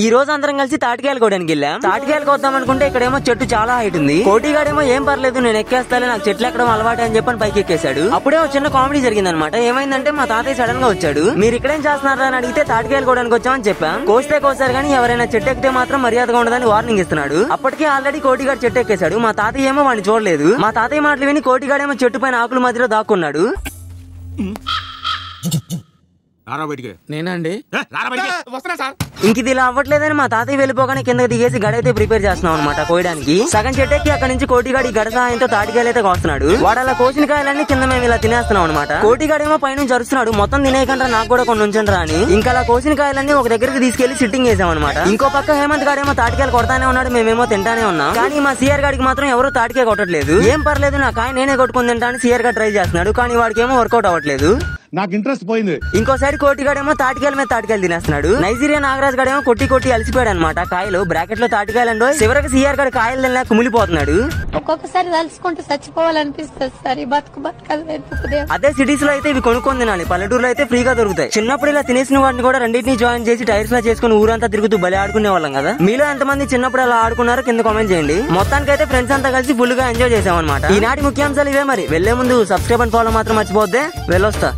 ఈ రోజు అందరం కలిసి తాటికాయలు కోయడానికి వెళ్ళాం. తాటికాయలు కోద్దాం అనుకుంటే ఇక్కడేమో చెట్టు చాలా హైట్ ఉంది. కోటిగాడేమో ఏం పర్లేదు నేను ఎక్కేస్తాలే, నాకు చెట్లు ఎక్కడం అలవాటు అని చెప్పని పైకి ఎక్కేశాడు. అప్పుడే ఒక చిన్న కామెడీ జరిగిందనమాట. ఏమైందంటే మా తాతయ్య సడన్ గా వచ్చాడు. మీరు ఇక్కడేం చేస్తున్నారా అని అడిగితే తాటికాయలు కోయడానికి వచ్చామని చెప్పాం. కోస్తే కోసారు కానీ ఎవరైనా చెట్టు ఎక్కితే మాత్రం మర్యాదగా ఉండదని వార్నింగ్ ఇస్తున్నాడు. అప్పటికే ఆల్రెడీ కోటిగాడు చెట్టు ఎక్కేశాడు. మా తాతయ్య ఏమో వాడిని చూడలేదు. మా తాతయ్య మాటలు విని కోటిగాడేమో చెట్టు పైన ఆకుల మధ్యలో దాక్కున్నాడు. నేనండి ఇంక ఇది ఇలా అవ్వట్లేదని మా తాతయ్య వెళ్ళిపోగానే కిందకి దిగేసి గడైతే ప్రిపేర్ చేస్తున్నాం అనమాట కోయడానికి. సగం చెట్టెక్కి అక్కడ నుంచి కోటిగాడి గడ సాయంతో తాటికాయలు అయితే కోస్తున్నాడు. వాడు అలా కోసిన కాయలన్నీ కింద మేము ఇలా తినేస్తున్నాం అనమాట. కోటిగాడేమో పైనుంచి అరుస్తున్నాడు, మొత్తం తినేయకుండా నాకు కూడా కొన్ని ఉంచండి అని. ఇంకా అలా కోసిన కాయలన్నీ ఒక దగ్గరికి తీసుకెళ్లి సిట్టింగ్ చేసాం అనమాట. ఇంకో పక్క హేమంత్ గాడేమో తాటికాయలు కొడతానే ఉన్నాడు, మేమేమో తింటానే ఉన్నాం. కానీ మా సిఆర్ గాడికి మాత్రం ఎవరు తాటికాయ కొట్టట్లేదు. ఏం పర్లేదు నా కాయ నేనే కొట్టుకుని తింటా అని సిఆర్ గారు ట్రై చేస్తున్నాడు. కానీ వాడికి ఏమో వర్కౌట్ అవ్వట్లేదు. నాకు ఇంట్రెస్ట్ పోయింది. ఇంకోసారి కోటిగాడేమో తాటికాయల మీద తాటికాయలు తినేస్తున్నాడు. నైజీరియా నాగరాజ్ గాడేమో కొట్టి కొట్టి అలసిపోయాడు అనమాట. కాయలు బ్రాకెట్ లో తాటికాయలు అండో. చివరికి సిఆర్ గారు కాయలు తినలా కుమిలిపోతున్నాడు. ఒక్కొక్కసారి తలుచుకుంటూ చచ్చిపోవాలనిపిస్తుంది సార్. ఈ బతుకు బతకాలి. అదే సిటీస్ లో అయితే ఇవి కొనుక్కొని తినాలి, పల్లెటూరులో అయితే ఫ్రీగా దొరుకుతాయి. చిన్నప్పుడు ఇలా తినేసిన వాటిని కూడా రెండింటిని జాయిన్ చేసి టైర్స్ లా చేసుకుని ఊరంతా తిరుగుతూ బలి ఆడుకునే వాళ్ళం కదా. మీలో ఎంతమంది చిన్నప్పుడు అలా ఆడుకున్నారో కింద కామెంట్ చేయండి. మొత్తానికైతే ఫ్రెండ్స్ అంతా కలిసి ఫుల్ గా ఎంజాయ్ చేసాం అనమాట. ఈనాటి ముఖ్యాంశాలు ఇవే. మరి వెళ్లే ముందు సబ్స్క్రైబ్ అండ్ ఫాలో మాత్రం మర్చిపోద్దే. వెళ్ళొస్తా.